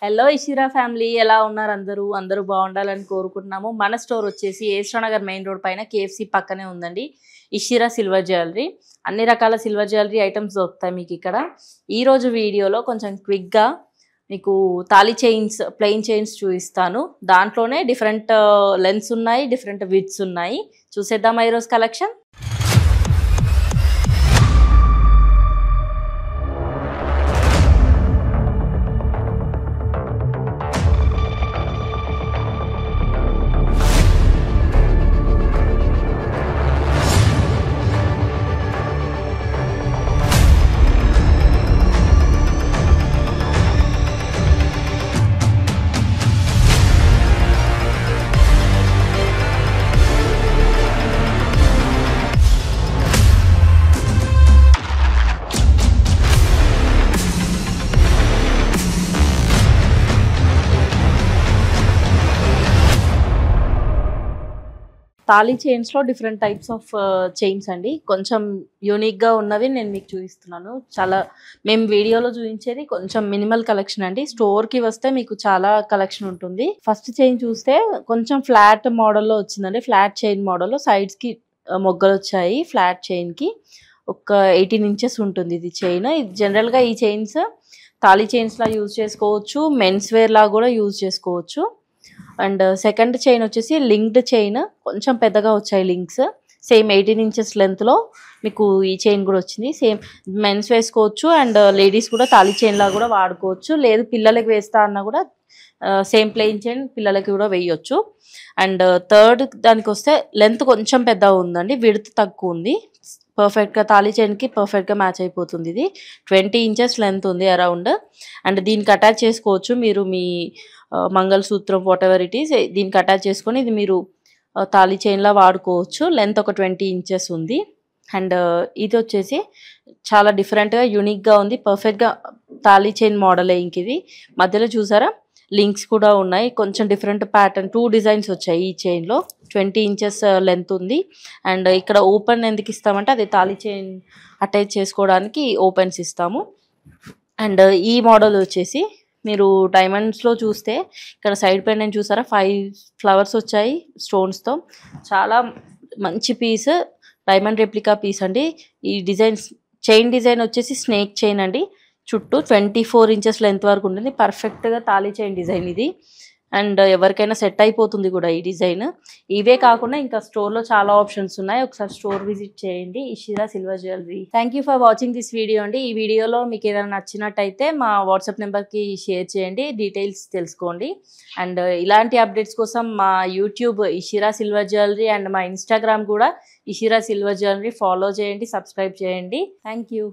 Hello Ishira family, ఎలా ఉన్నారు అందరూ? అందరూ బాగుండాలని కోరుకుంటున్నాము. మన స్టోర్ వచ్చేసి ఏస్ట్రానగర్ మెయిన్ రోడ్ పైన కేఎఫ్సి పక్కనే ఉందండి. Ishira silver jewellery. అన్ని రకాల సిల్వర్ జ్యువెలరీ ఐటమ్స్ దొరుకుతాయి మీకు ఇక్కడ. ఈరోజు వీడియోలో కొంచెం క్విక్గా మీకు తాళీ చైన్స్, ప్లెయిన్ చైన్స్ చూపిస్తాను. దాంట్లోనే డిఫరెంట్ లెన్స్ ఉన్నాయి, డిఫరెంట్ విడ్స్ ఉన్నాయి. చూసేద్దామా ఈరోజు కలెక్షన్? తాళీ చైన్స్లో డిఫరెంట్ టైప్స్ ఆఫ్ చైన్స్ అండి. కొంచెం యూనిక్గా ఉన్నవి నేను మీకు చూపిస్తున్నాను. మేము వీడియోలో చూపించేది కొంచెం మినిమల్ కలెక్షన్ అండి. స్టోర్కి వస్తే మీకు చాలా కలెక్షన్ ఉంటుంది. ఫస్ట్ చైన్ చూస్తే కొంచెం ఫ్లాట్ మోడల్లో వచ్చిందండి. ఫ్లాట్ చైన్ మోడల్లో సైడ్స్కి మొగ్గలు వచ్చాయి. ఫ్లాట్ చైన్కి ఒక 18 ఇంచెస్ ఉంటుంది ఇది చైన్. ఇది జనరల్గా ఈ చైన్స్ తాళీ చైన్స్లా యూజ్ చేసుకోవచ్చు, మెన్స్ వేర్ లా కూడా యూజ్ చేసుకోవచ్చు. అండ్ సెకండ్ చైన్ వచ్చేసి లింక్డ్ చైన్, కొంచెం పెద్దగా వచ్చాయి లింక్స్. సేమ్ 18 ఇంచెస్ లెంత్లో మీకు ఈ చైన్ కూడా వచ్చింది. సేమ్ మెన్స్ వేసుకోవచ్చు అండ్ లేడీస్ కూడా తాళీ చైన్ లా కూడా వాడుకోవచ్చు. లేదు పిల్లలకి వేస్తా అన్నా కూడా సేమ్ ప్లెయిన్ చైన్ పిల్లలకి కూడా వేయొచ్చు. అండ్ థర్డ్ దానికి వస్తే లెంత్ కొంచెం పెద్దగా ఉందండి, విడ్త్ తక్కువ ఉంది. పర్ఫెక్ట్గా తాళీ చైన్కి పర్ఫెక్ట్గా మ్యాచ్ అయిపోతుంది. ఇది 20 ఇంచెస్ లెంత్ ఉంది అరౌండ్. అండ్ దీనికి అటాచ్ చేసుకోవచ్చు మీరు మీ మంగళసూత్రం, వాట్ ఎవర్ ఇట్ ఈస్, దీనికి అటాచ్ చేసుకొని ఇది మీరు తాళీ చైన్లా వాడుకోవచ్చు. లెంత్ ఒక 20 ఇంచెస్ ఉంది. అండ్ ఇది వచ్చేసి చాలా డిఫరెంట్గా యూనిక్గా ఉంది. పర్ఫెక్ట్గా తాళీ చైన్ మోడలే. ఇంక ఇది మధ్యలో చూసారా లింక్స్ కూడా ఉన్నాయి. కొంచెం డిఫరెంట్ ప్యాటర్న్ 2 డిజైన్స్ వచ్చాయి ఈ చైన్లో. 20 ఇంచెస్ లెంత్ ఉంది. అండ్ ఇక్కడ ఓపెన్ ఎందుకు ఇస్తామంటే అది తాళీ చైన్ అటాచ్ చేసుకోవడానికి ఓపెన్స్ ఇస్తాము. అండ్ ఈ మోడల్ వచ్చేసి మీరు డైమండ్స్లో చూస్తే ఇక్కడ సైడ్ పెండెంట్ చూసారా 5 ఫ్లవర్స్ వచ్చాయి స్టోన్స్తో. చాలా మంచి పీస్, డైమండ్ రెప్లికా పీస్ అండి. ఈ డిజైన్స్ చైన్ డిజైన్ వచ్చేసి స్నేక్ చైన్ అండి. చుట్టూ 24 ఇంచెస్ లెంత్ వరకు ఉంటుంది. పర్ఫెక్ట్గా తాళీ చైన్ డిజైన్ ఇది. అండ్ ఎవరికైనా సెట్ అయిపోతుంది కూడా ఈ డిజైన్. ఇవే కాకుండా ఇంకా స్టోర్లో చాలా ఆప్షన్స్ ఉన్నాయి. ఒకసారి స్టోర్ విజిట్ చేయండి, Ishira silver jewellery. Thank you for watching this video అండి. ఈ వీడియోలో మీకు ఏదైనా నచ్చినట్టయితే మా వాట్సాప్ నెంబర్కి షేర్ చేయండి, డీటెయిల్స్ తెలుసుకోండి. అండ్ ఇలాంటి అప్డేట్స్ కోసం మా YouTube Ishira silver jewellery and మా ఇన్స్టాగ్రామ్ కూడా ఇషిరా సిల్వర్ జ్యువెలరీ ఫాలో చేయండి, సబ్స్క్రైబ్ చేయండి. Thank you.